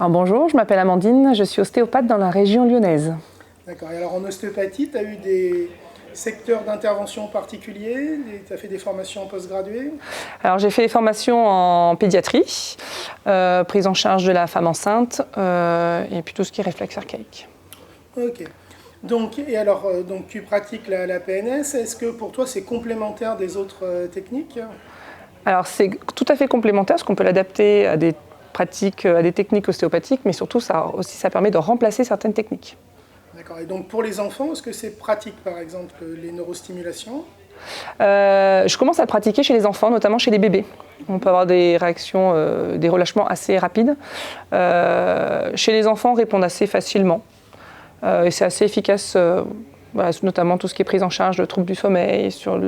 Alors bonjour, je m'appelle Amandine, je suis ostéopathe dans la région lyonnaise. D'accord. Et alors en ostéopathie, tu as eu des secteurs d'intervention particuliers? Tu as fait des formations postgraduées? Alors j'ai fait des formations en pédiatrie, prise en charge de la femme enceinte et puis tout ce qui est réflexe archaïque. Ok. Donc, donc tu pratiques la PNS. Est-ce que pour toi c'est complémentaire des autres techniques? Alors c'est tout à fait complémentaire parce qu'on peut l'adapter à des pratiques, à des techniques ostéopathiques, mais surtout ça permet de remplacer certaines techniques. D'accord. Et donc pour les enfants, est-ce que c'est pratique par exemple les neurostimulations? Je commence à le pratiquer chez les enfants, notamment chez les bébés. On peut avoir des réactions, des relâchements assez rapides. Chez les enfants, répondent assez facilement. Et c'est assez efficace, voilà, notamment tout ce qui est prise en charge de troubles du sommeil, sur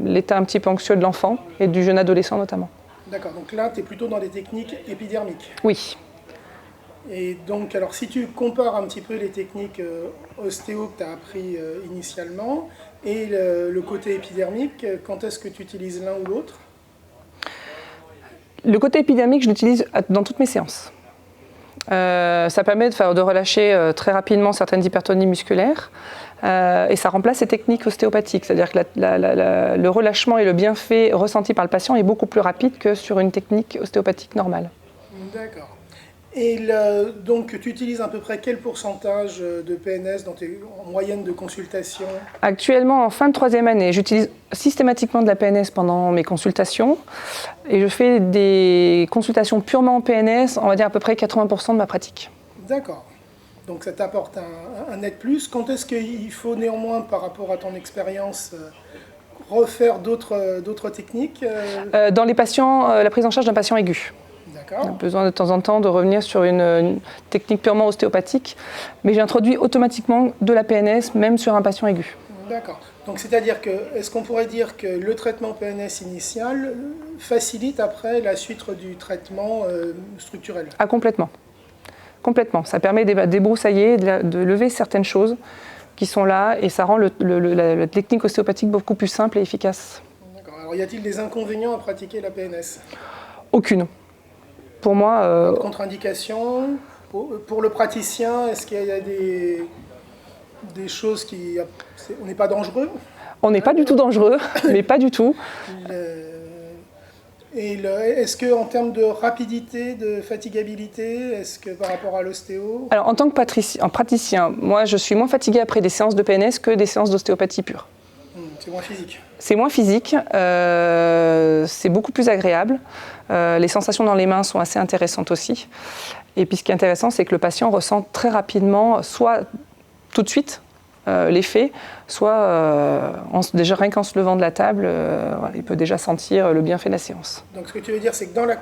l'état un petit peu anxieux de l'enfant et du jeune adolescent notamment. D'accord. Donc là, tu es plutôt dans des techniques épidermiques. Oui. Et donc, alors si tu compares un petit peu les techniques ostéo que tu as appris initialement et le côté épidermique, quand est-ce que tu utilises l'un ou l'autre? Le côté épidermique, je l'utilise dans toutes mes séances. Ça permet de relâcher très rapidement certaines hypertonies musculaires et ça remplace les techniques ostéopathiques. C'est-à-dire que le relâchement et le bienfait ressenti par le patient est beaucoup plus rapide que sur une technique ostéopathique normale. D'accord. Et donc tu utilises à peu près quel pourcentage de PNS en moyenne de consultation? Actuellement, en fin de troisième année, j'utilise systématiquement de la PNS pendant mes consultations et je fais des consultations purement en PNS, on va dire à peu près 80% de ma pratique. D'accord. Donc ça t'apporte un net plus. Quand est-ce qu'il faut néanmoins, par rapport à ton expérience, refaire d'autres techniques? Dans les patients, la prise en charge d'un patient aigu. On a besoin de temps en temps de revenir sur une technique purement ostéopathique, mais j'introduis automatiquement de la PNS, même sur un patient aigu. D'accord. Donc c'est-à-dire que, est-ce qu'on pourrait dire que le traitement PNS initial facilite après la suite du traitement structurel? Ah, complètement. Complètement. Ça permet de débroussailler, de lever certaines choses qui sont là, et ça rend la technique ostéopathique beaucoup plus simple et efficace. D'accord. Alors y a-t-il des inconvénients à pratiquer la PNS? Aucune. Pour moi... Contre-indication pour le praticien, est-ce qu'il y a des choses qui... On n'est pas dangereux? On n'est pas du tout dangereux, mais pas du tout. Est-ce qu'en termes de rapidité, de fatigabilité, est-ce que par rapport à l'ostéo? Alors en tant que praticien, moi je suis moins fatiguée après des séances de PNS que des séances d'ostéopathie pure. C'est moins physique. C'est moins physique, c'est beaucoup plus agréable. Les sensations dans les mains sont assez intéressantes aussi. Et puis ce qui est intéressant, c'est que le patient ressent très rapidement, soit tout de suite, l'effet, soit déjà rien qu'en se levant de la table, il peut déjà sentir le bienfait de la séance. Donc ce que tu veux dire, c'est que dans la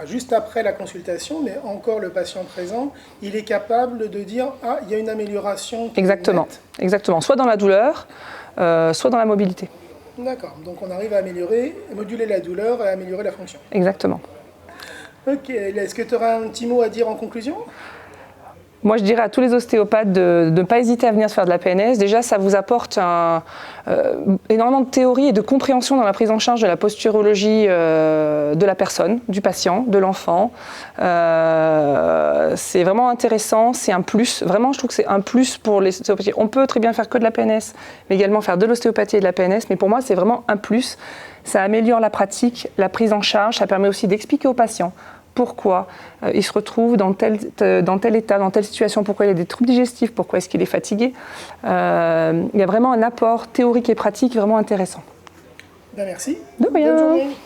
juste après la consultation, mais encore le patient présent, il est capable de dire « Ah, il y a une amélioration ». Exactement, exactement. Soit dans la douleur, soit dans la mobilité. D'accord, donc on arrive à moduler la douleur et améliorer la fonction. Exactement. Ok, est-ce que tu auras un petit mot à dire en conclusion? Moi, je dirais à tous les ostéopathes de ne pas hésiter à venir se faire de la PNS. Déjà, ça vous apporte énormément de théorie et de compréhension dans la prise en charge de la posturologie de la personne, du patient, de l'enfant. C'est vraiment intéressant, c'est un plus. Vraiment, je trouve que c'est un plus pour les ostéopathies. On peut très bien faire que de la PNS, mais également faire de l'ostéopathie et de la PNS. Mais pour moi, c'est vraiment un plus. Ça améliore la pratique, la prise en charge. Ça permet aussi d'expliquer aux patients pourquoi il se retrouve dans tel état, dans telle situation, pourquoi il a des troubles digestifs, pourquoi est-ce qu'il est fatigué. Il y a vraiment un apport théorique et pratique vraiment intéressant. Ben merci. De rien. Bonne journée.